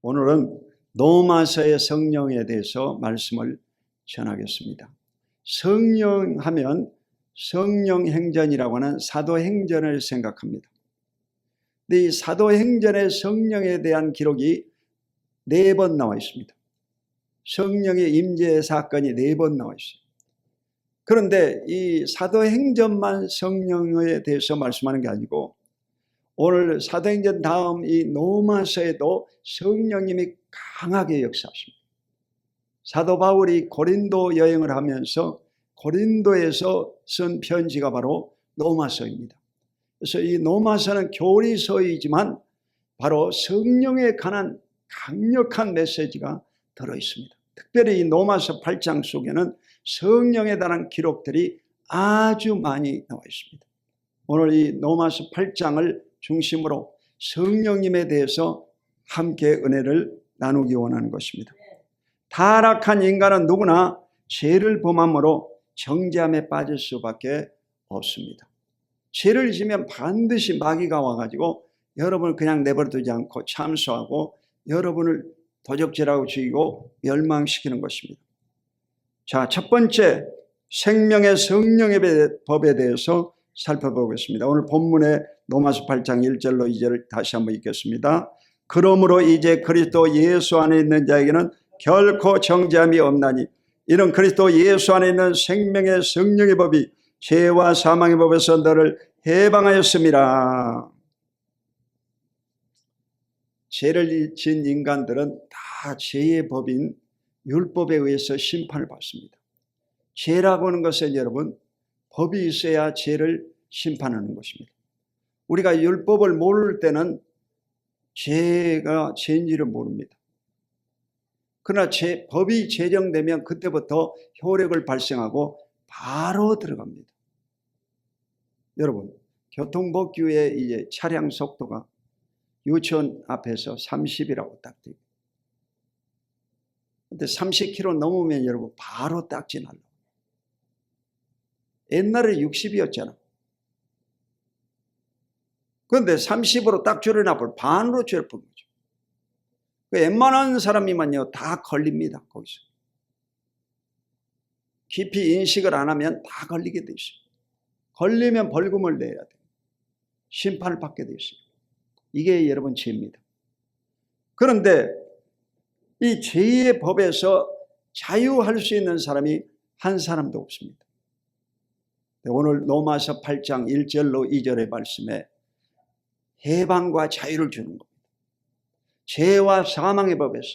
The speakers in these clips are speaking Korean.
오늘은 노마서의 성령에 대해서 말씀을 전하겠습니다. 성령하면 성령행전이라고 하는 사도행전을 생각합니다. 근데 이 사도행전의 성령에 대한 기록이 4번 나와 있습니다. 성령의 임재 사건이 4번 나와 있어요. 그런데 이 사도행전만 성령에 대해서 말씀하는 게 아니고 오늘 사도행전 다음 이 노마서에도 성령님이 강하게 역사하십니다. 사도 바울이 고린도 여행을 하면서 고린도에서 쓴 편지가 바로 노마서입니다. 그래서 이 노마서는 교리서이지만 바로 성령에 관한 강력한 메시지가 들어있습니다. 특별히 이 노마서 8장 속에는 성령에 관한 기록들이 아주 많이 나와 있습니다. 오늘 이 노마서 8장을 중심으로 성령님에 대해서 함께 은혜를 나누기 원하는 것입니다. 타락한 인간은 누구나 죄를 범함으로 정죄함에 빠질 수밖에 없습니다. 죄를 지면 반드시 마귀가 와가지고 여러분을 그냥 내버려두지 않고 참수하고 여러분을 도적질하고 죽이고 멸망시키는 것입니다. 자, 첫 번째 생명의 성령의 법에 대해서 살펴보겠습니다. 오늘 본문의 로마서 8장 1절로 2절을 다시 한번 읽겠습니다. 그러므로 이제 그리스도 예수 안에 있는 자에게는 결코 정죄함이 없나니 이는 그리스도 예수 안에 있는 생명의 성령의 법이 죄와 사망의 법에서 너를 해방하였습니다. 죄를 지은 인간들은 다 죄의 법인 율법에 의해서 심판을 받습니다. 죄라고 하는 것은 여러분 법이 있어야 죄를 심판하는 것입니다. 우리가 율법을 모를 때는 죄가 죄인지를 모릅니다. 그러나 법이 제정되면 그때부터 효력을 발생하고 바로 들어갑니다. 여러분, 교통법규에 이제 차량 속도가 유치원 앞에서 30이라고 딱 돼요. 근데 30km 넘으면 여러분 바로 딱지 날라. 옛날에 60이었잖아. 그런데 30으로 딱 줄여놔버려 반으로 줄여버린 거죠. 웬만한 사람이면요 다 걸립니다. 거기서 깊이 인식을 안 하면 다 걸리게 돼 있어요. 걸리면 벌금을 내야 돼요. 심판을 받게 돼 있어요. 이게 여러분 죄입니다. 그런데 이 죄의 법에서 자유할 수 있는 사람이 한 사람도 없습니다. 오늘 로마서 8장 1절로 2절의 말씀에 해방과 자유를 주는 겁니다. 죄와 사망의 법에서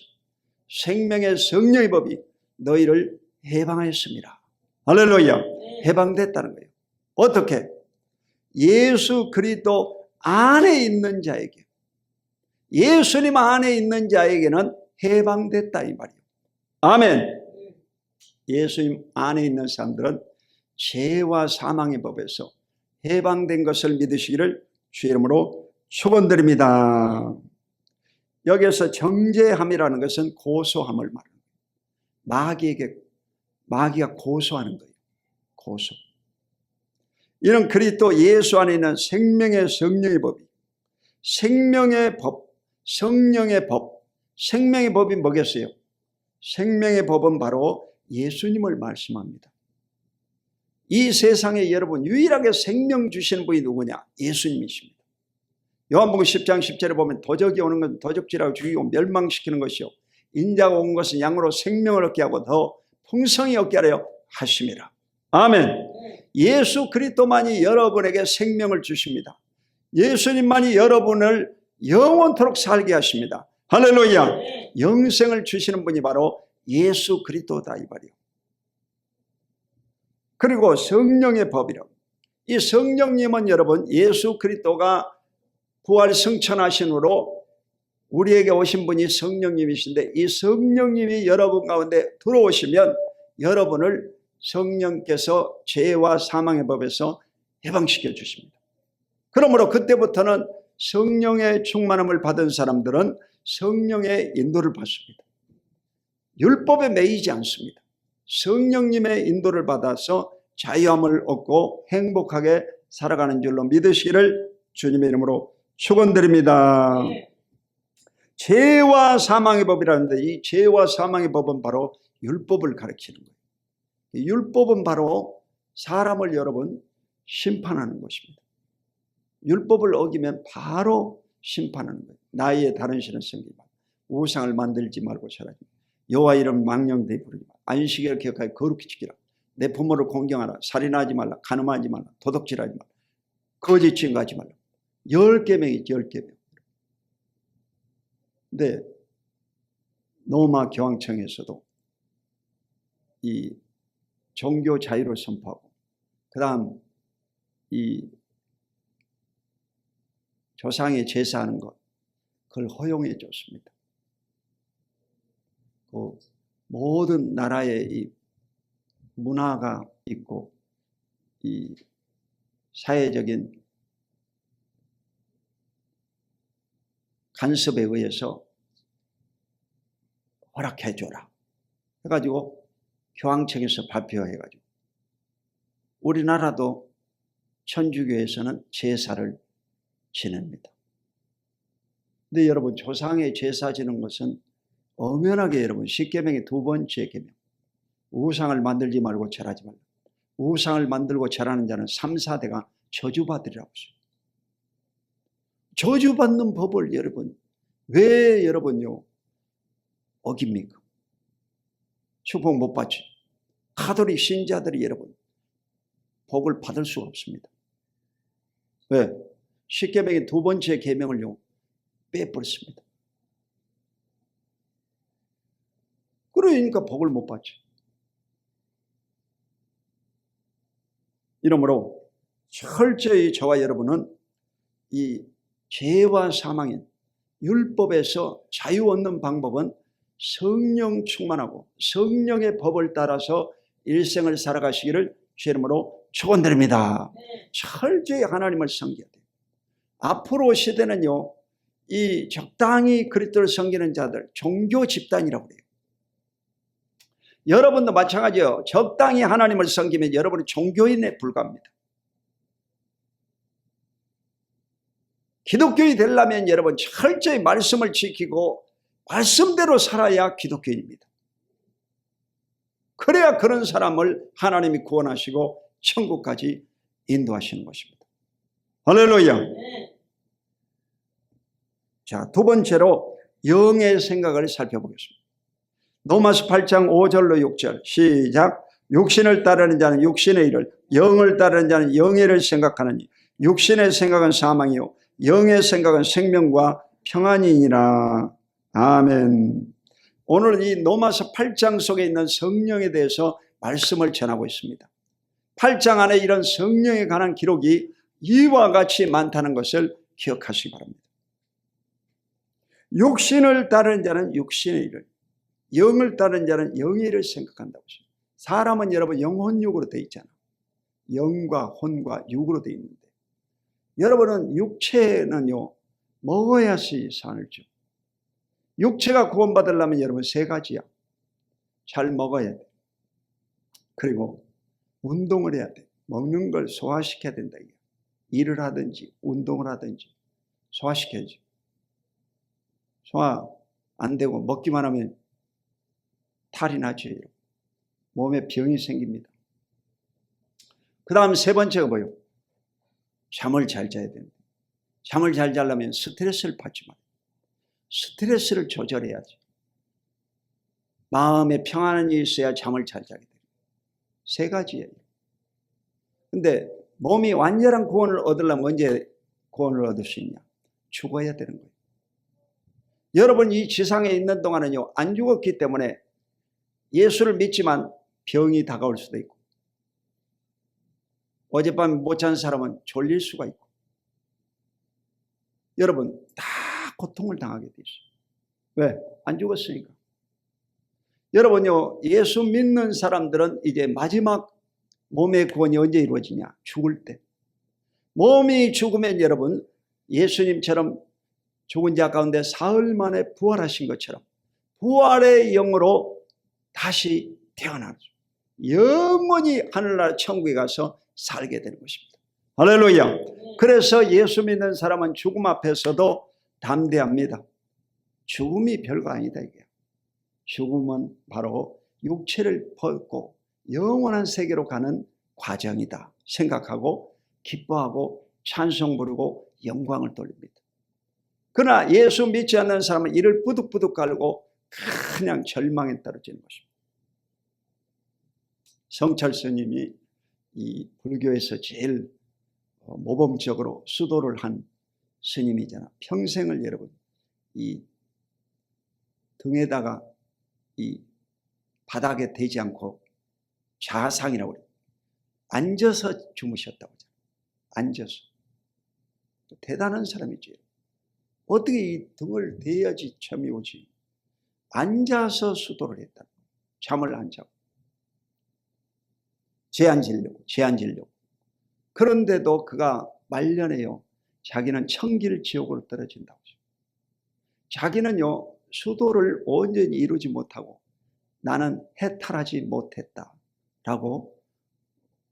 생명의 성령의 법이 너희를 해방하였습니다. 할렐루야. 해방됐다는 거예요. 어떻게? 예수 그리스도 안에 있는 자에게, 예수님 안에 있는 자에게는 해방됐다 이 말이에요. 아멘. 예수님 안에 있는 사람들은 죄와 사망의 법에서 해방된 것을 믿으시기를 주의 이름으로 축원드립니다. 여기서 정죄함이라는 것은 고소함을 말합니다. 마귀가 고소하는 거예요. 고소. 이는 그리스도 예수 안에 있는 생명의 성령의 법이, 생명의 법, 성령의 법, 생명의 법이 뭐겠어요? 생명의 법은 바로 예수님을 말씀합니다. 이 세상에 여러분 유일하게 생명 주시는 분이 누구냐? 예수님이십니다. 요한복음 10장 10절에 보면 도적이 오는 것은 도적질하고 죽이고 멸망시키는 것이요 인자가 온 것은 양으로 생명을 얻게 하고 더 풍성히 얻게 하려 하심이라. 아멘. 예수 그리스도만이 여러분에게 생명을 주십니다. 예수님만이 여러분을 영원토록 살게 하십니다. 할렐루야. 영생을 주시는 분이 바로 예수 그리스도다 이 말이요. 그리고 성령의 법이라고. 이 성령님은 여러분 예수 그리스도가 부활 승천하신 후로 우리에게 오신 분이 성령님이신데 이 성령님이 여러분 가운데 들어오시면 여러분을 성령께서 죄와 사망의 법에서 해방시켜 주십니다. 그러므로 그때부터는 성령의 충만함을 받은 사람들은 성령의 인도를 받습니다. 율법에 매이지 않습니다. 성령님의 인도를 받아서 자유함을 얻고 행복하게 살아가는 줄로 믿으시기를 주님의 이름으로 축원드립니다. 죄와 사망의 법이라는데, 이 죄와 사망의 법은 바로 율법을 가리키는 거예요. 율법은 바로 사람을 여러분 심판하는 것입니다. 율법을 어기면 바로 심판하는 거예요. 나의 다른 신을 섬기지 말고, 우상을 만들지 말고 살아지 말고, 여호와 이름 망령되이 부르지 말고, 안식일을 기억하여 거룩히 지키라, 내 부모를 공경하라, 살인하지 말라, 간음하지 말라, 도둑질하지 말라, 거짓 증거하지 말라. 10계명이지, 10계명. 근데 로마 교황청에서도 이 종교 자유를 선포하고, 그 다음 이 조상에 제사하는 것, 그걸 허용해 줬습니다. 그 모든 나라의 이 문화가 있고 이 사회적인 간섭에 의해서 허락해 줘라 해가지고 교황청에서 발표해가지고, 우리나라도 천주교에서는 제사를 지냅니다. 근데 여러분, 조상의 제사 지는 것은 엄연하게 여러분 10계명의 두 번째 계명, 우상을 만들지 말고 절하지 말라. 우상을 만들고 절하는 자는 3, 4대가 저주받으리라고 했어요. 저주받는 법을 여러분 왜 여러분요 어깁니까? 축복 못 받지. 가톨릭 신자들이 여러분 복을 받을 수가 없습니다. 왜? 10계명의 두 번째 계명을요 빼버렸습니다. 그러니까 복을 못 받지. 이러므로 철저히 저와 여러분은 이 죄와 사망인 율법에서 자유 얻는 방법은 성령 충만하고 성령의 법을 따라서 일생을 살아가시기를 주 이름으로 축원드립니다. 철저히 하나님을 섬겨야 돼요. 앞으로 시대는요, 이 적당히 그리스도를 섬기는 자들, 종교 집단이라고 그래요. 여러분도 마찬가지예요. 적당히 하나님을 섬기면 여러분은 종교인에 불과합니다. 기독교인이 되려면 여러분 철저히 말씀을 지키고 말씀대로 살아야 기독교인입니다. 그래야 그런 사람을 하나님이 구원하시고 천국까지 인도하시는 것입니다. 할렐루야. 자, 두 번째로 영의 생각을 살펴보겠습니다. 로마서 8장 5절로 6절 시작. 육신을 따르는 자는 육신의 일을, 영을 따르는 자는 영의 일을 생각하느니 육신의 생각은 사망이요 영의 생각은 생명과 평안이니라. 아멘. 오늘 이 로마서 8장 속에 있는 성령에 대해서 말씀을 전하고 있습니다. 8장 안에 이런 성령에 관한 기록이 이와 같이 많다는 것을 기억하시기 바랍니다. 육신을 따르는 자는 육신의 일을, 영을 따르는 자는 영의 일을 생각한다고 했습니다. 사람은 여러분 영혼육으로 되어 있잖아요. 영과 혼과 육으로 되어 있는데, 여러분은 육체는요 먹어야지 살죠. 육체가 구원받으려면 여러분 세 가지야. 잘 먹어야 돼. 그리고 운동을 해야 돼. 먹는 걸 소화시켜야 된다. 일을 하든지 운동을 하든지 소화시켜야지. 소화 안 되고 먹기만 하면 탈이 나죠. 몸에 병이 생깁니다. 그 다음 세 번째가 뭐예요? 잠을 잘 자야 됩니다. 잠을 잘 자려면 스트레스를 받지 말아요. 스트레스를 조절해야지. 마음에 평안이 있어야 잠을 잘 자게 돼요. 세 가지예요. 근데 몸이 완전한 구원을 얻으려면 언제 구원을 얻을 수 있냐? 죽어야 되는 거예요. 여러분 이 지상에 있는 동안은요 안 죽었기 때문에 예수를 믿지만 병이 다가올 수도 있고, 어젯밤에 못 잔 사람은 졸릴 수가 있고, 여러분 다 고통을 당하게 돼 있어요. 왜? 안 죽었으니까. 여러분요 예수 믿는 사람들은 이제 마지막 몸의 구원이 언제 이루어지냐? 죽을 때. 몸이 죽으면 여러분 예수님처럼 죽은 자 가운데 사흘 만에 부활하신 것처럼 부활의 영으로 다시 태어나죠. 영원히 하늘나라 천국에 가서 살게 되는 것입니다. 할렐루야. 그래서 예수 믿는 사람은 죽음 앞에서도 담대합니다. 죽음이 별거 아니다 이게. 죽음은 바로 육체를 벗고 영원한 세계로 가는 과정이다 생각하고 기뻐하고 찬송 부르고 영광을 돌립니다. 그러나 예수 믿지 않는 사람은 이를 부득부득 갈고 그냥 절망에 떨어지는 것입니다. 성철 스님이 이 불교에서 제일 모범적으로 수도를 한 스님이잖아. 평생을 여러분 이 등에다가 이 바닥에 대지 않고 좌상이라고 그래요. 앉아서 주무셨다고 하잖아요. 앉아서. 대단한 사람이지. 어떻게 이 등을 대야지 잠이 오지. 앉아서 수도를 했다. 잠을 안 자고. 죄 안 지려고. 그런데도 그가 말년에요. 자기는 천길 지옥으로 떨어진다고. 자기는요. 수도를 온전히 이루지 못하고 나는 해탈하지 못했다라고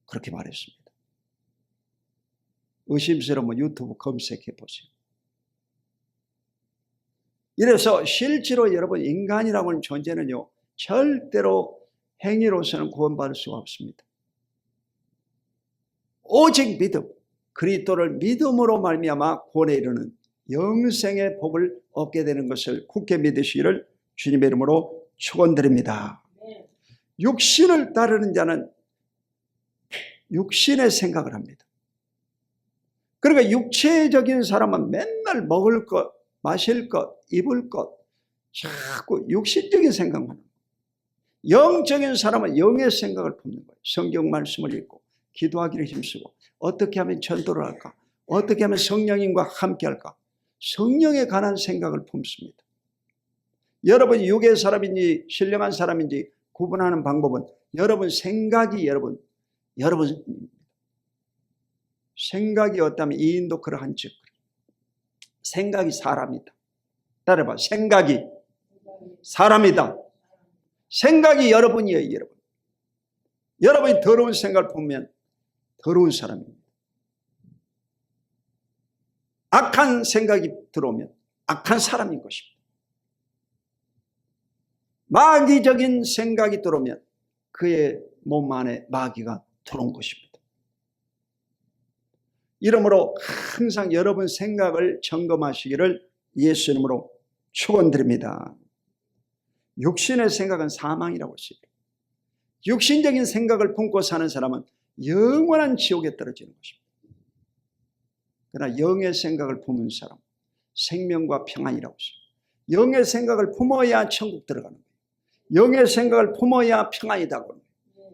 그렇게 말했습니다. 의심스러우면 유튜브 검색해 보세요. 이래서 실제로 여러분 인간이라고 하는 존재는요. 절대로 행위로서는 구원받을 수가 없습니다. 오직 믿음, 그리스도를 믿음으로 말미암아 구원에 이르는 영생의 복을 얻게 되는 것을 굳게 믿으시기를 주님의 이름으로 축원드립니다. 육신을 따르는 자는 육신의 생각을 합니다. 그러니까 육체적인 사람은 맨날 먹을 것, 마실 것, 입을 것 자꾸 육신적인 생각만 합니다. 영적인 사람은 영의 생각을 품는 거예요. 성경 말씀을 읽고 기도하기를 힘쓰고 어떻게 하면 전도를 할까? 어떻게 하면 성령님과 함께 할까? 성령에 관한 생각을 품습니다. 여러분이 육의 사람인지 신령한 사람인지 구분하는 방법은 여러분 생각이 여러분 생각이 없다면 이인도 그러한즉 생각이 사람이다. 따라봐. 생각이 사람이다. 생각이 여러분이에요. 여러분. 여러분이 더러운 생각을 품으면 더러운 사람입니다. 악한 생각이 들어오면 악한 사람인 것입니다. 마귀적인 생각이 들어오면 그의 몸 안에 마귀가 들어온 것입니다. 이러므로 항상 여러분 생각을 점검하시기를 예수 이름으로 축원드립니다. 육신의 생각은 사망이라고 했습니다. 육신적인 생각을 품고 사는 사람은 영원한 지옥에 떨어지는 것입니다. 그러나 영의 생각을 품은 사람, 생명과 평안이라고 했습니다. 영의 생각을 품어야 천국 들어가는 거예요. 영의 생각을 품어야 평안이다고.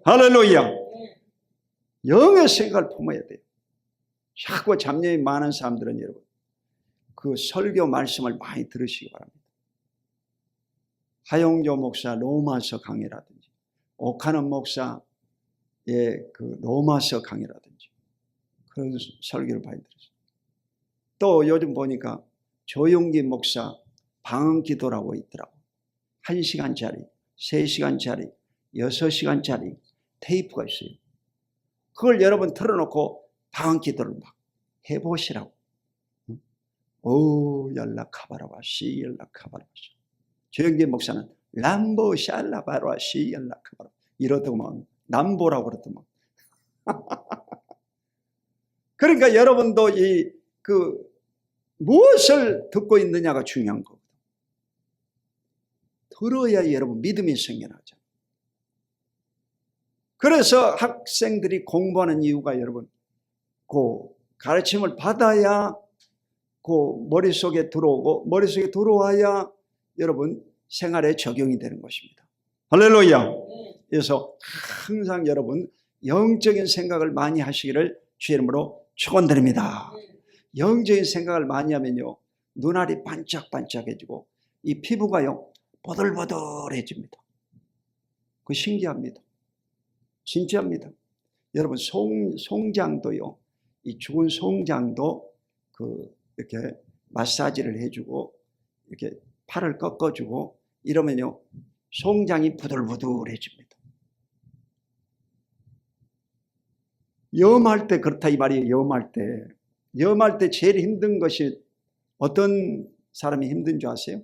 할렐루야. 영의 생각을 품어야 돼요. 자꾸 잡념이 많은 사람들은 여러분 그 설교 말씀을 많이 들으시기 바랍니다. 하용조 목사 로마서 강의라든지 오카는 목사의 그 로마서 강의라든지 그런 설교를 많이 들었어요. 또 요즘 보니까 조용기 목사 방언 기도라고 있더라고. 1시간짜리, 3시간짜리, 6시간짜리 테이프가 있어요. 그걸 여러분 틀어놓고 방언 기도를 막 해보시라고. 오 연락하바라와 시 연락하바라와. 조영기 목사는 람보 샬라바라와 시 연락하바라 이러더만 남보라고 그러더만. 그러니까 여러분도 무엇을 듣고 있느냐가 중요한 거거든요. 들어야 여러분 믿음이 생겨나죠. 그래서 학생들이 공부하는 이유가 여러분 그 가르침을 받아야 그 머릿속에 들어오고 머릿속에 들어와야 여러분 생활에 적용이 되는 것입니다. 할렐루야. 그래서 항상 여러분 영적인 생각을 많이 하시기를 주의 이름으로 축원드립니다. 영적인 생각을 많이 하면요 눈알이 반짝반짝해지고 이 피부가요 보들보들해집니다. 그거 신기합니다. 진짜입니다. 여러분 송장도요 이 죽은 송장도 이렇게 마사지를 해주고 이렇게 팔을 꺾어주고 이러면요 송장이 부들부들해집니다. 염할 때 그렇다 이 말이에요. 염할 때 제일 힘든 것이 어떤 사람이 힘든 줄 아세요?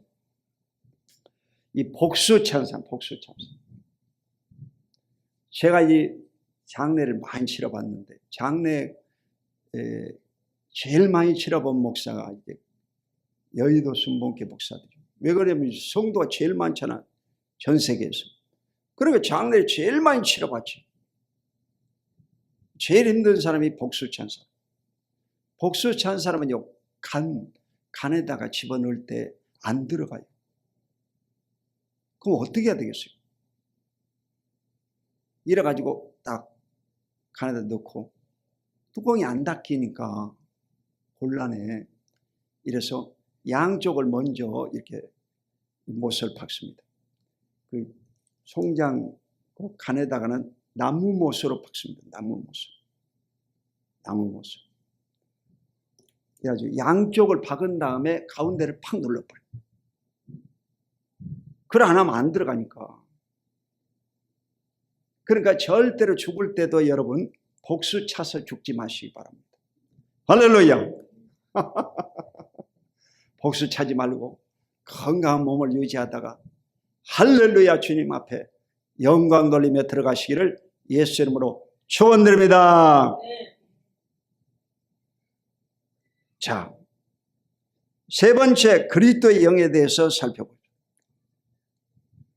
이 복수천사. 제가 이 장례를 많이 치러봤는데, 장례 제일 많이 치러본 목사가 이제 여의도 순복음교회 목사들이죠. 왜 그러냐면 성도가 제일 많잖아, 전 세계에서. 그러니까 장례를 제일 많이 치러봤지. 제일 힘든 사람이 복수천사. 복수천사라면요, 간에다가 집어넣을 때 안 들어가요. 그럼 어떻게 해야 되겠어요? 이래가지고 딱 간에다 넣고 뚜껑이 안 닫히니까 곤란해. 이래서 양쪽을 먼저 이렇게 못을 박습니다. 그 송장 간에다가는 나무 못으로 박습니다. 나무 못으로. 그래가지고 양쪽을 박은 다음에 가운데를 팍 눌러버려. 그래 안 하면 안 들어가니까. 그러니까 절대로 죽을 때도 여러분 복수 차서 죽지 마시기 바랍니다. 할렐루야. 복수 차지 말고 건강한 몸을 유지하다가 할렐루야 주님 앞에 영광 돌리며 들어가시기를 예수 이름으로 축원드립니다. 자, 세 번째 그리스도의 영에 대해서 살펴보죠.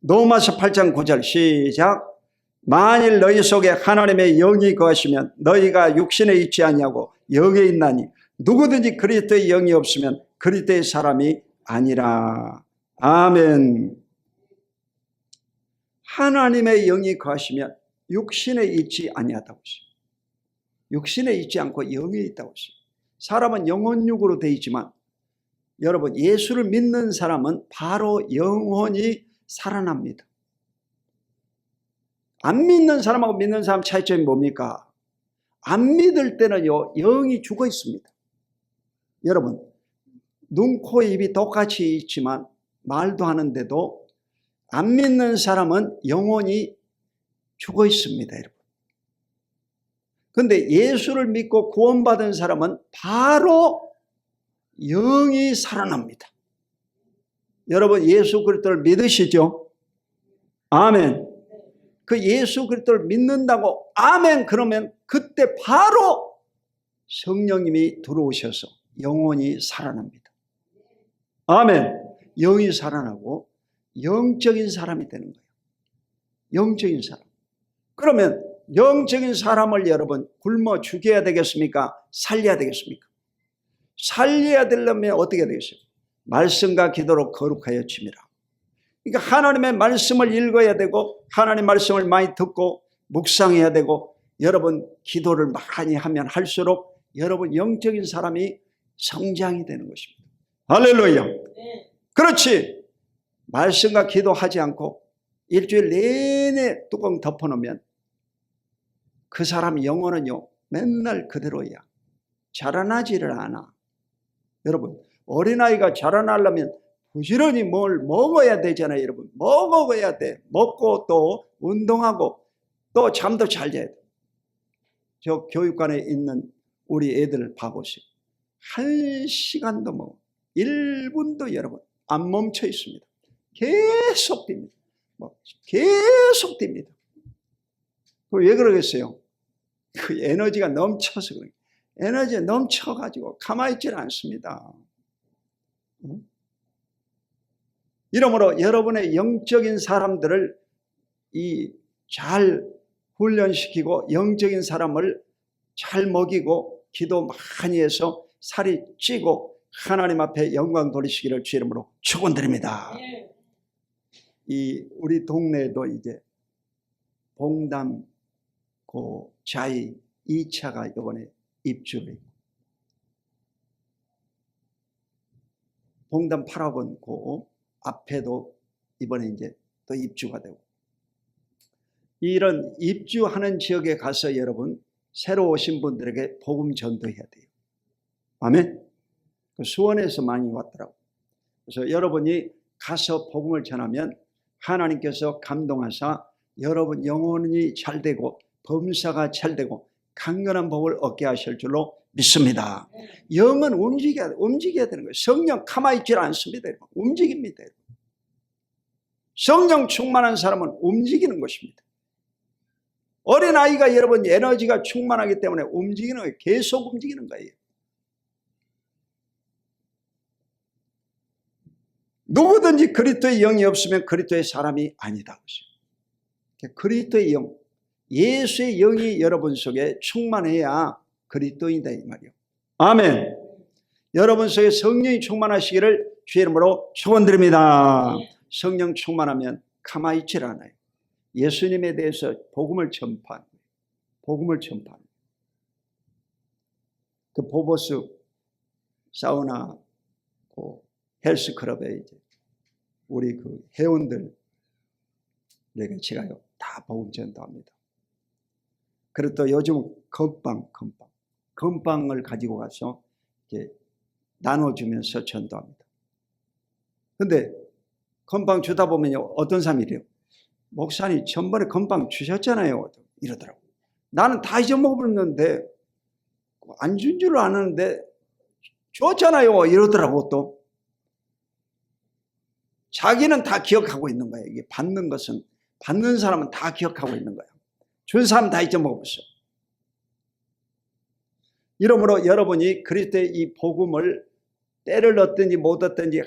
로마서 8장 9절 시작. 만일 너희 속에 하나님의 영이 거하시면 너희가 육신에 있지 아니하고 영에 있나니 누구든지 그리스도의 영이 없으면 그리스도의 사람이 아니라. 아멘. 하나님의 영이 거하시면 육신에 있지 아니하다고 했어요. 육신에 있지 않고 영에 있다고 했어요. 사람은 영혼육으로 되어 있지만 여러분 예수를 믿는 사람은 바로 영혼이 살아납니다. 안 믿는 사람하고 믿는 사람 차이점이 뭡니까? 안 믿을 때는요, 영이 죽어 있습니다. 여러분, 눈, 코, 입이 똑같이 있지만 말도 하는데도 안 믿는 사람은 영혼이 죽어 있습니다, 여러분. 그런데 예수를 믿고 구원받은 사람은 바로 영이 살아납니다. 여러분, 예수 그리스도를 믿으시죠? 아멘. 그 예수 그리스도를 믿는다고 아멘 그러면 그때 바로 성령님이 들어오셔서 영혼이 살아납니다. 아멘. 영이 살아나고 영적인 사람이 되는 거예요. 영적인 사람. 그러면 영적인 사람을 여러분 굶어 죽여야 되겠습니까? 살려야 되겠습니까? 살려야 되려면 어떻게 되겠어요? 말씀과 기도로 거룩하여 치미라. 그러니까 하나님의 말씀을 읽어야 되고 하나님의 말씀을 많이 듣고 묵상해야 되고 여러분 기도를 많이 하면 할수록 여러분 영적인 사람이 성장이 되는 것입니다. 할렐루야. 그렇지. 말씀과 기도하지 않고 일주일 내내 뚜껑 덮어놓으면 그 사람 영혼은요 맨날 그대로야. 자라나지를 않아. 여러분 어린아이가 자라나려면 부지런히 뭘 먹어야 되잖아요, 여러분. 먹어야 돼. 먹고 또 운동하고 또 잠도 잘 자야 돼. 저 교육관에 있는 우리 애들 봐보세요. 1시간도 뭐 1분도 여러분 안 멈춰 있습니다. 계속 뜁니다. 계속 뜁니다. 왜 그러겠어요? 그 에너지가 넘쳐서 그래요. 에너지가 넘쳐가지고 가만히 있질 않습니다. 이러므로 여러분의 영적인 사람들을 잘 훈련시키고 영적인 사람을 잘 먹이고 기도 많이 해서 살이 찌고 하나님 앞에 영광 돌리시기를 주 이름으로 축원드립니다. 우리 동네에도 이제 봉담 자이 2차가 이번에 입주를 봉담 8학원 앞에도 이번에 이제 또 입주가 되고 이런 입주하는 지역에 가서 여러분 새로 오신 분들에게 복음 전도해야 돼요. 아멘. 수원에서 많이 왔더라고. 그래서 여러분이 가서 복음을 전하면 하나님께서 감동하사 여러분 영혼이 잘 되고 범사가 잘 되고 강건한 복을 얻게 하실 줄로 믿습니다. 영은 움직여야 되는 거예요. 성령 가만히 있지 않습니다. 움직입니다. 성령 충만한 사람은 움직이는 것입니다. 어린아이가 여러분 에너지가 충만하기 때문에 움직이는 거예요. 계속 움직이는 거예요. 누구든지 그리스도의 영이 없으면 그리스도의 사람이 아니다. 그리스도의 영, 예수의 영이 여러분 속에 충만해야 그리스도인이다 이 말이요. 아멘. 여러분 속에 성령이 충만하시기를 주의 이름으로 축원드립니다. 성령 충만하면 가만히 있질 않아요. 예수님에 대해서 복음을 전파하는 거예요. 복음을 전파하는 거예요. 그 보보스 사우나 그 헬스클럽에 이제 우리 그 회원들에게 제가요 다 복음 전도합니다. 그리고 또 요즘 건빵을 가지고 가서 이렇게 나눠주면서 전도합니다. 근데 건빵 주다 보면요 어떤 사람이 이래요. 목사님 전번에 건빵 주셨잖아요 이러더라고. 나는 다 잊어먹었는데 안 준 줄 아는데 줬잖아요 이러더라고. 또 자기는 다 기억하고 있는 거예요. 이게 받는 것은, 받는 사람은 다 기억하고 있는 거예요. 준 사람 다 잊어먹었어. 이러므로 여러분이 그리스도의 이 복음을 때를 얻든지 못 얻든지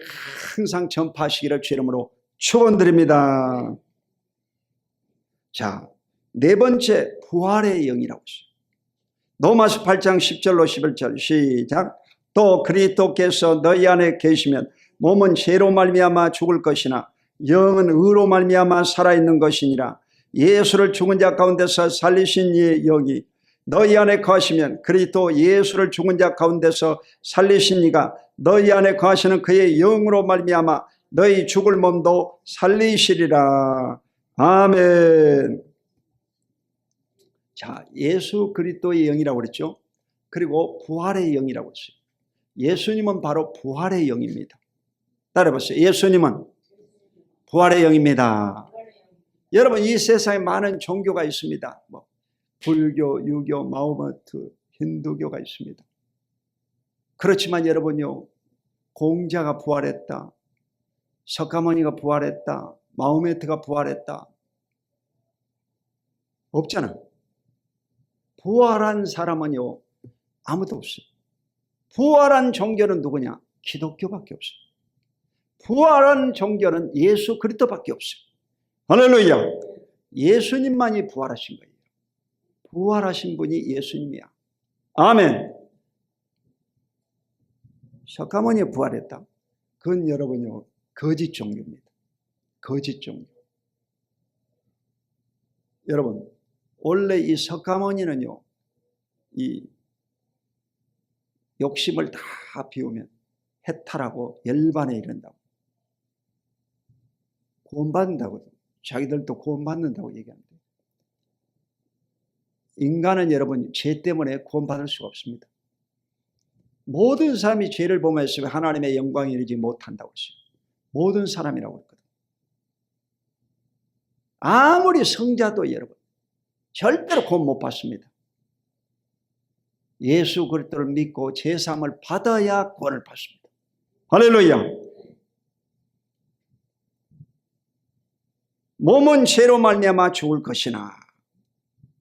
항상 전파하시기를 주 이름으로 축원드립니다. 자, 네 번째 부활의 영이라고 했어요. 로마서 8장 10절로 11절 시작. 또 그리스도께서 너희 안에 계시면 몸은 죄로 말미암아 죽을 것이나 영은 의로 말미암아 살아있는 것이니라. 예수를 죽은 자 가운데서 살리신 이의 영이 너희 안에 거하시면 그리스도 예수를 죽은 자 가운데서 살리신 이가 너희 안에 거하시는 그의 영으로 말미암아 너희 죽을 몸도 살리시리라. 아멘. 자, 예수 그리스도의 영이라고 그랬죠. 그리고 부활의 영이라고 했어요. 예수님은 바로 부활의 영입니다. 따라해보세요. 예수님은 부활의 영입니다. 여러분 이 세상에 많은 종교가 있습니다. 뭐 불교, 유교, 마호메트, 힌두교가 있습니다. 그렇지만 여러분요 공자가 부활했다, 석가모니가 부활했다, 마호메트가 부활했다 없잖아. 부활한 사람은요 아무도 없어요. 부활한 종교는 누구냐? 기독교밖에 없어요. 부활한 종교는 예수 그리스도밖에 없어요. 할렐루야. 예수님만이 부활하신 거예요. 부활하신 분이 예수님이야. 아멘. 석가모니가 부활했다. 그건 여러분요 거짓 종교입니다. 거짓 종교. 여러분 원래 이 석가모니는요 이 욕심을 다 비우면 해탈하고 열반에 이른다고 구원받는다고, 자기들도 구원받는다고 얘기합니다. 인간은 여러분 죄 때문에 구원받을 수가 없습니다. 모든 사람이 죄를 범했으면 하나님의 영광에 이르지 못한다고 했어요. 모든 사람이라고 했거든요. 아무리 성자도 여러분 절대로 구원 못 받습니다. 예수 그리스도를 믿고 제사함을 받아야 구원을 받습니다. 할렐루야. 몸은 죄로 말미암아 죽을 것이나,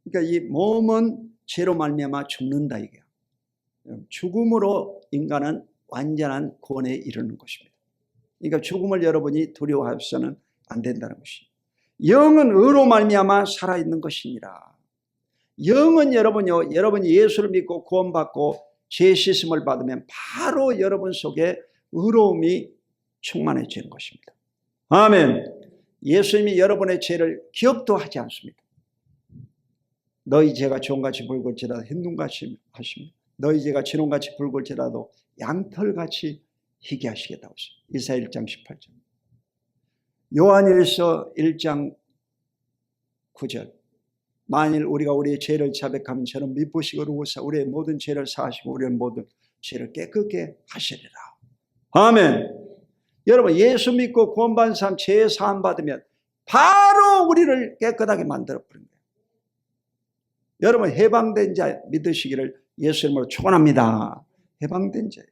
그러니까 이 몸은 죄로 말미암아 죽는다 이게. 죽음으로 인간은 완전한 구원에 이르는 것입니다. 그러니까 죽음을 여러분이 두려워해서는 안 된다는 것입니다. 영은 의로 말미암아 살아있는 것이니라. 영은 여러분요, 여러분이 예수를 믿고 구원받고 죄 씻음을 받으면 바로 여러분 속에 의로움이 충만해지는 것입니다. 아멘. 예수님이 여러분의 죄를 기억도 하지 않습니다. 너희 죄가 주홍같이 붉을지라도 흰눈같이 하십니다. 너희 죄가 진홍같이 붉을지라도 양털같이 희게 하시겠다고 했습니다. 이사야 1장 18절. 요한일서 1장 9절. 만일 우리가 우리의 죄를 자백하면 저는 미쁘시고 의로우사 우리의 모든 죄를 사하시고 우리의 모든 죄를 깨끗게 하시리라. 아멘. 여러분 예수 믿고 구원받은 사람 죄 사함 받으면 바로 우리를 깨끗하게 만들어 버린 거예요. 여러분 해방된 자 믿으시기를 예수 이름으로 축원합니다. 해방된 자예요.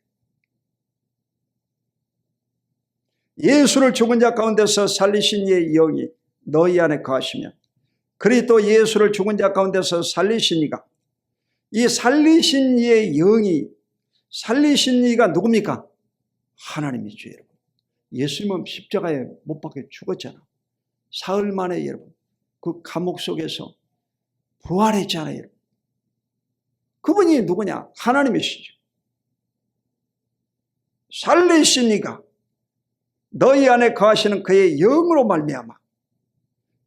예수를 죽은 자 가운데서 살리신 이의 영이 너희 안에 거하시면 그리스도 예수를 죽은 자 가운데서 살리신 이가, 이 살리신 이의 영이, 살리신 이가 누굽니까? 하나님이죠, 여러분. 예수님은 십자가에 못 박혀 죽었잖아. 사흘 만에 여러분 그 감옥 속에서 부활했잖아요, 여러분. 그분이 누구냐? 하나님이시죠. 살리신 이가 너희 안에 거하시는 그의 영으로 말미암아.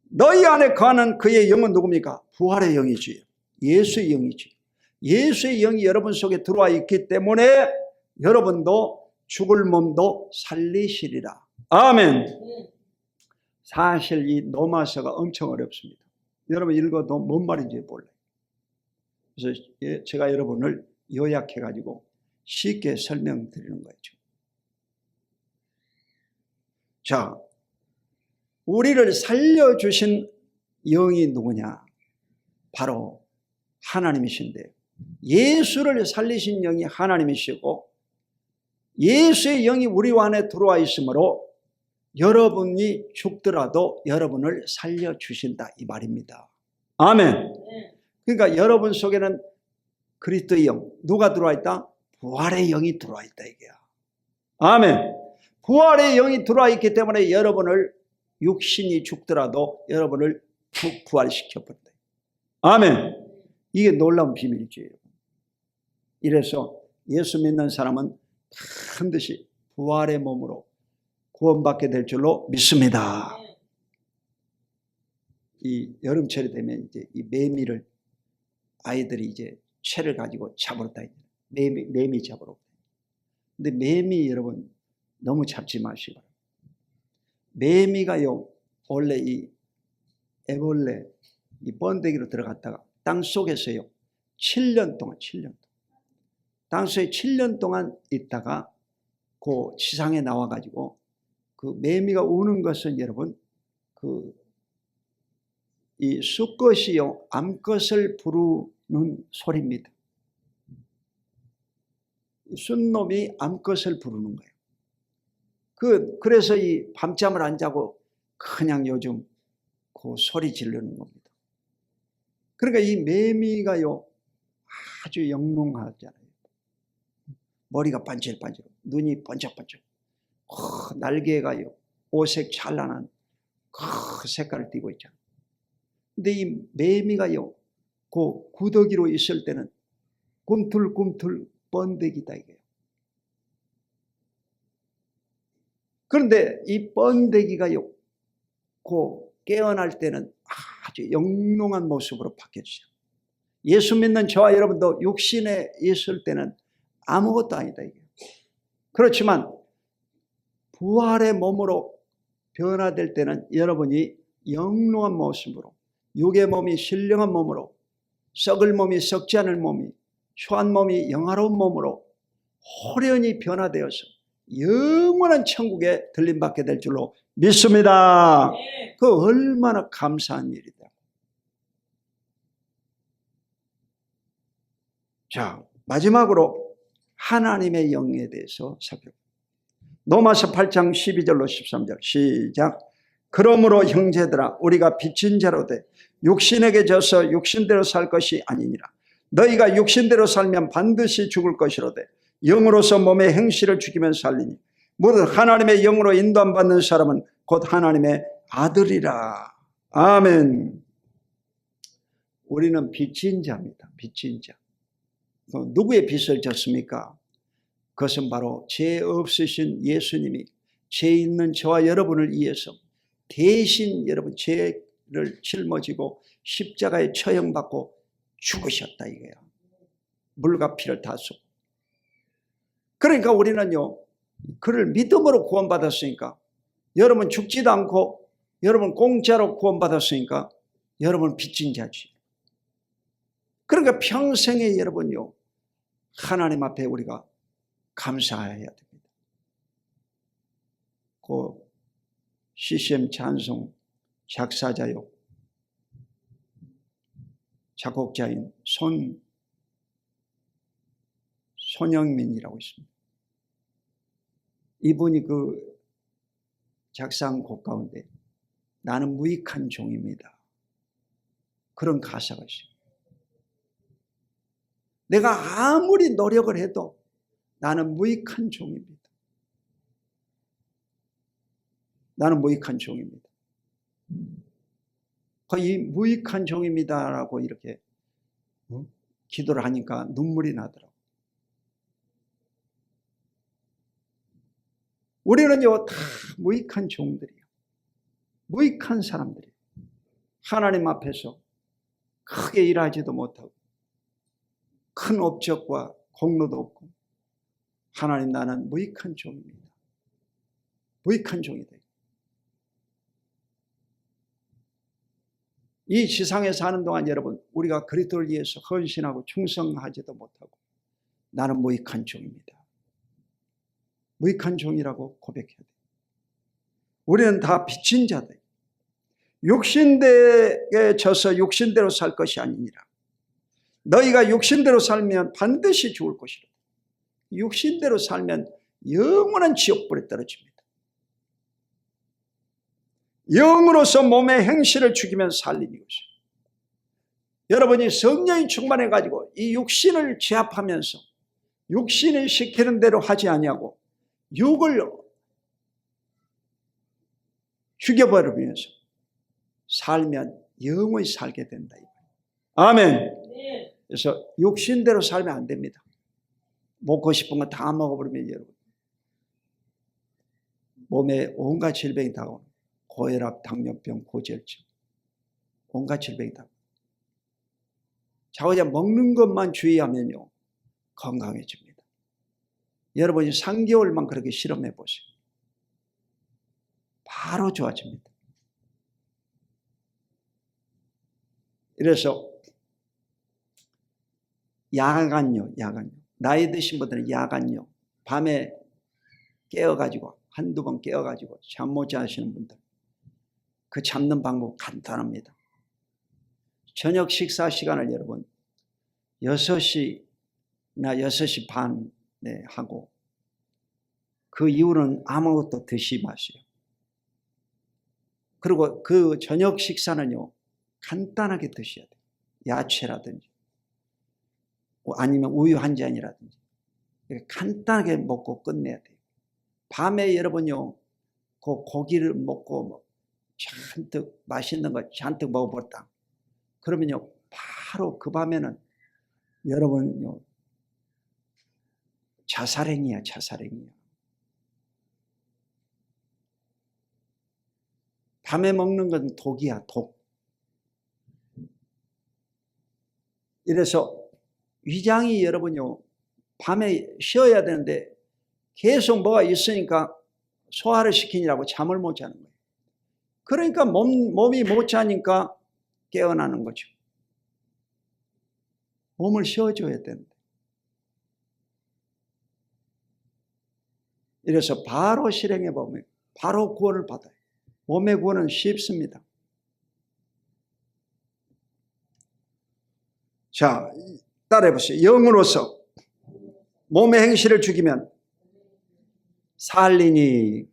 너희 안에 거하는 그의 영은 누굽니까? 부활의 영이지요. 예수의 영이지요. 예수의 영이 여러분 속에 들어와 있기 때문에 여러분도 죽을 몸도 살리시리라. 아멘. 사실 이 로마서가 엄청 어렵습니다. 여러분 읽어도 뭔 말인지 몰라요. 그래서 제가 여러분을 요약해가지고 쉽게 설명드리는 거죠. 자, 우리를 살려주신 영이 누구냐? 바로 하나님이신데, 예수를 살리신 영이 하나님이시고 예수의 영이 우리 안에 들어와 있으므로 여러분이 죽더라도 여러분을 살려주신다, 이 말입니다. 아멘. 그러니까 여러분 속에는 그리스도의 영, 누가 들어와 있다? 부활의 영이 들어와 있다, 이게야. 아멘. 부활의 영이 들어와 있기 때문에 여러분을, 육신이 죽더라도 여러분을 부활시켜버린다. 아멘. 이게 놀라운 비밀이죠, 여러분. 이래서 예수 믿는 사람은 반드시 부활의 몸으로 구원받게 될 줄로 믿습니다. 이 여름철이 되면 이제 이 매미를 아이들이 이제 채를 가지고 잡으러 다니죠. 매미 잡으러. 근데 매미 여러분 너무 잡지 마시고. 매미가요, 원래 이 애벌레, 이 번데기로 들어갔다가 땅 속에서요, 7년 동안, 땅속에 7년 동안 있다가 그 지상에 나와가지고 그 매미가 우는 것은 여러분, 이 수컷이요, 암컷을 부르는 소리입니다. 순놈이 암컷을 부르는 거예요. 그래서 이 밤잠을 안 자고 그냥 요즘 그 소리 지르는 겁니다. 그러니까 이 매미가요, 아주 영롱하잖아요. 머리가 반질반질, 눈이 번쩍번쩍, 날개가요, 오색 찬란한 그 색깔을 띠고 있잖아요. 근데 이 매미가요, 그 구더기로 있을 때는 꿈틀꿈틀 번데기다, 이게요. 그런데 이 번데기가요, 그 깨어날 때는 아주 영롱한 모습으로 바뀌어지죠. 예수 믿는 저와 여러분도 육신에 있을 때는 아무것도 아니다, 이게. 그렇지만 부활의 몸으로 변화될 때는 여러분이 영롱한 모습으로, 육의 몸이 신령한 몸으로, 썩을 몸이 썩지 않을 몸이, 추한 몸이 영화로운 몸으로 호련히 변화되어서 영원한 천국에 들림받게 될 줄로 믿습니다. 그 얼마나 감사한 일이다. 자, 마지막으로 하나님의 영에 대해서 살펴봅니다. 로마서 8장 12절로 13절 시작. 그러므로 형제들아, 우리가 빚진 자로 돼 육신에게 져서 육신대로 살 것이 아니니라. 너희가 육신대로 살면 반드시 죽을 것이로되 영으로서 몸의 행실을 죽이면 살리니 모든 하나님의 영으로 인도함 받는 사람은 곧 하나님의 아들이라. 아멘. 우리는 빚진 자입니다. 빚진 자. 누구의 빚을 졌습니까? 그것은 바로 죄 없으신 예수님이 죄 있는 저와 여러분을 위해서 대신 여러분 죄를 짊어지고 십자가에 처형받고 죽으셨다, 이거예요. 물과 피를 다 쏟고. 그러니까 우리는요, 그를 믿음으로 구원받았으니까, 여러분 죽지도 않고 여러분 공짜로 구원받았으니까 여러분 빚진 자지. 그러니까 평생에 여러분요, 하나님 앞에 우리가 감사해야 됩니다. 그 CCM 찬송 작사자요, 작곡자인 손영민이라고 있습니다. 이분이 그 작사한 곡 가운데 나는 무익한 종입니다. 그런 가사가 있어요. 내가 아무리 노력을 해도 나는 무익한 종입니다. 나는 무익한 종입니다. 이 무익한 종입니다라고 이렇게 기도를 하니까 눈물이 나더라고요. 우리는요, 다 무익한 종들이에요. 무익한 사람들이에요. 하나님 앞에서 크게 일하지도 못하고 큰 업적과 공로도 없고, 하나님, 나는 무익한 종입니다. 무익한 종이다. 이 지상에 사는 동안 여러분, 우리가 그리스도를 위해서 헌신하고 충성하지도 못하고 나는 무익한 종입니다. 무익한 종이라고 고백해야 돼요. 우리는 다 빚진 자들, 육신대에 져서 육신대로 살 것이 아니니라. 너희가 육신대로 살면 반드시 죽을 것이라. 육신대로 살면 영원한 지옥불에 떨어집니다. 영으로서 몸의 행실을 죽이면 살리는 것이죠. 여러분이 성령이 충만해가지고 이 육신을 제압하면서 육신이 시키는 대로 하지 아니하고 육을 죽여버리면서 살면 영원히 살게 된다. 아멘. 그래서 육신대로 살면 안 됩니다. 먹고 싶은 거 다 먹어버리면 여러분 몸에 온갖 질병이 다가오는, 고혈압, 당뇨병, 고지혈증, 온갖 질병이 다가오는. 자고자 먹는 것만 주의하면요 건강해집니다. 여러분이 3개월만 그렇게 실험해 보세요. 바로 좋아집니다. 이래서 야간요, 나이 드신 분들은 야간요, 밤에 깨어가지고 한두 번 깨어가지고 잠 못 자시는 분들, 그 잡는 방법 간단합니다. 저녁 식사 시간을 여러분 6시나 6시 반에 하고 그 이후는 아무것도 드시지 마세요. 그리고 그 저녁 식사는요 간단하게 드셔야 돼요. 야채라든지 아니면 우유 한 잔이라든지 간단하게 먹고 끝내야 돼요. 밤에 여러분요 그 고기를 먹고 잔뜩 맛있는 거 잔뜩 먹어버렸다 그러면요 바로 그 밤에는 여러분요 자살행위야. 밤에 먹는 건 독이야, 독. 이래서 위장이 여러분요 밤에 쉬어야 되는데 계속 뭐가 있으니까 소화를 시키느라고 잠을 못 자는 거예요. 그러니까 몸이 못 자니까 깨어나는 거죠. 몸을 쉬어줘야 되는데. 이래서 바로 실행해 보면 바로 구원을 받아요. 몸의 구원은 쉽습니다. 자, 따라해 보세요. 영으로서 몸의 행실을 죽이면 살리니.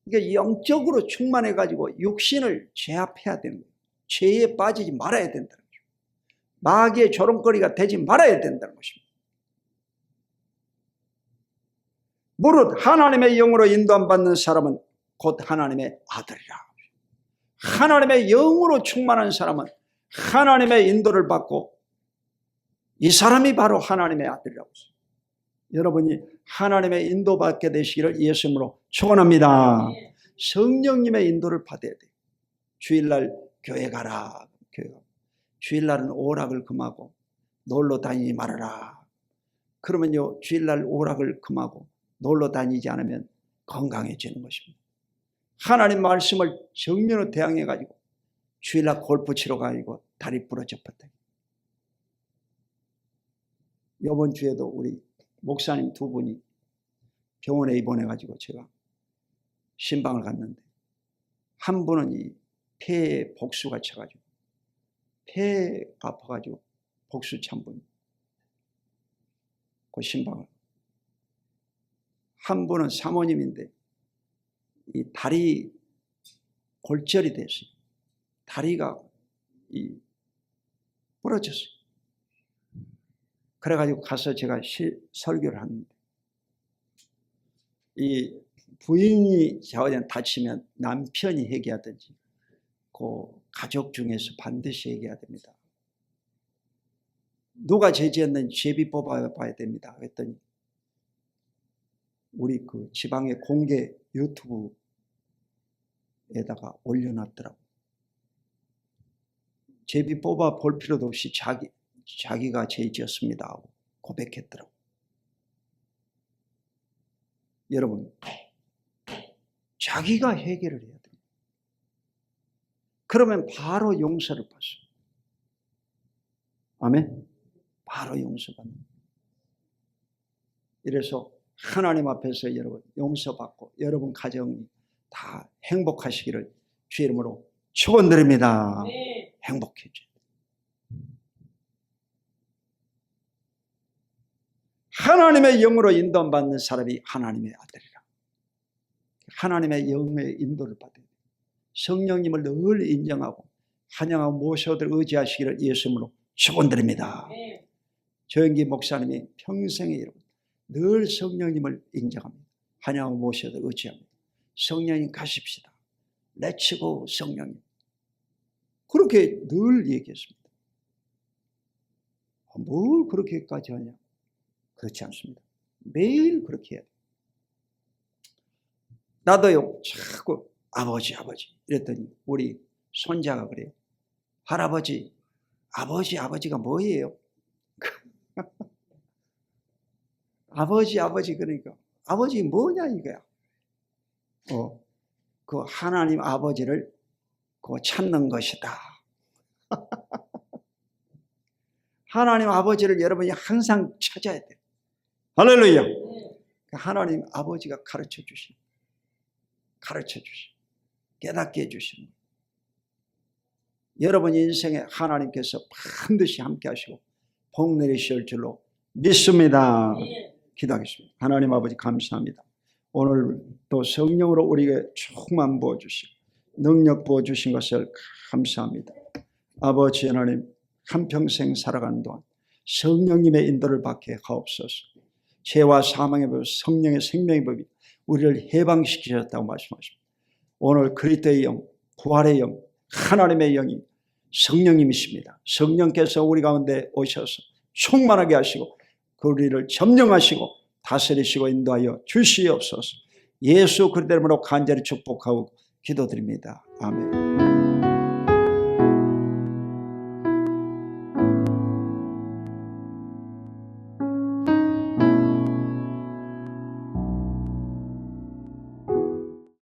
이게 영적으로 충만해가지고 육신을 제압해야 되는 거예요. 죄에 빠지지 말아야 된다는 거죠. 마귀의 조롱거리가 되지 말아야 된다는 것입니다. 무릇 하나님의 영으로 인도 안 받는 사람은 곧 하나님의 아들이라. 하나님의 영으로 충만한 사람은 하나님의 인도를 받고 이 사람이 바로 하나님의 아들이라고 했어요. 여러분이 하나님의 인도받게 되시기를 예수님으로 축원합니다. 성령님의 인도를 받아야 돼요. 주일날 교회 가라. 주일날은 오락을 금하고 놀러 다니지 말아라. 그러면요 주일날 오락을 금하고 놀러 다니지 않으면 건강해지는 것입니다. 하나님 말씀을 정면으로 대항해가지고 주일날 골프 치러 가지고 다리 부러져 버렸다. 이번 주에도 우리 목사님 두 분이 병원에 입원해가지고 제가 신방을 갔는데 한 분은 이 폐에 복수가 쳐가지고 폐가 아파가지고 복수 찬 분 그 신방을, 한 분은 사모님인데 이 다리 골절이 됐어요. 다리가 부러졌어요. 그래가지고 가서 제가 설교를 하는데, 이 부인이 다치면 남편이 회개하든지 그 가족 중에서 반드시 회개해야 됩니다. 누가 죄지었는지 제비 뽑아봐야 됩니다. 그랬더니 우리 그 지방의 공개 유튜브에다가 올려놨더라고. 제비 뽑아 볼 필요도 없이 자기가 죄지었습니다 하고 고백했더라고. 여러분, 자기가 해결을 해야 됩니다. 그러면 바로 용서를 받습니다. 아멘? 바로 용서받는. 이래서 하나님 앞에서 여러분 용서받고 여러분 가정이 다 행복하시기를 주의 이름으로 축원드립니다. 네. 행복해져요. 하나님의 영으로 인도받는 사람이 하나님의 아들이라. 하나님의 영의 인도를 받아야 돼요. 성령님을 늘 인정하고 환영하고 모셔들 의지하시기를 예수님으로 축원드립니다. 네. 조영기 목사님이 평생에 여러분 늘 성령님을 인정합니다. 환영하고 모셔들 의지합니다. 성령님 가십시다. 레츠고 성령님. 그렇게 늘 얘기했습니다. 뭘 그렇게까지 하냐? 그렇지 않습니다. 매일 그렇게 해야 돼요. 나도요, 자꾸 아버지 이랬더니 우리 손자가 그래요. 할아버지, 아버지가 뭐예요? 아버지 그러니까 아버지 뭐냐 이거야. 그 하나님 아버지를 찾는 것이다. 하나님 아버지를 여러분이 항상 찾아야 돼요. 할렐루야. 하나님 아버지가 가르쳐 주신, 깨닫게 해주신 여러분 인생에 하나님께서 반드시 함께 하시고 복 내리실 줄로 믿습니다. 기도하겠습니다. 하나님 아버지 감사합니다. 오늘 또 성령으로 우리에게 충만 부어주시고 능력 부어주신 것을 감사합니다. 아버지 하나님, 한평생 살아가는 동안 성령님의 인도를 받게 하옵소서. 죄와 사망의 법, 성령의 생명의 법이 우리를 해방시키셨다고 말씀하십니다. 오늘 그리스도의 영, 부활의 영, 하나님의 영이 성령님이십니다. 성령께서 우리 가운데 오셔서 충만하게 하시고 우리를 점령하시고 다스리시고 인도하여 주시옵소서. 예수 그리스도 이름으로 간절히 축복하고 기도드립니다. 아멘.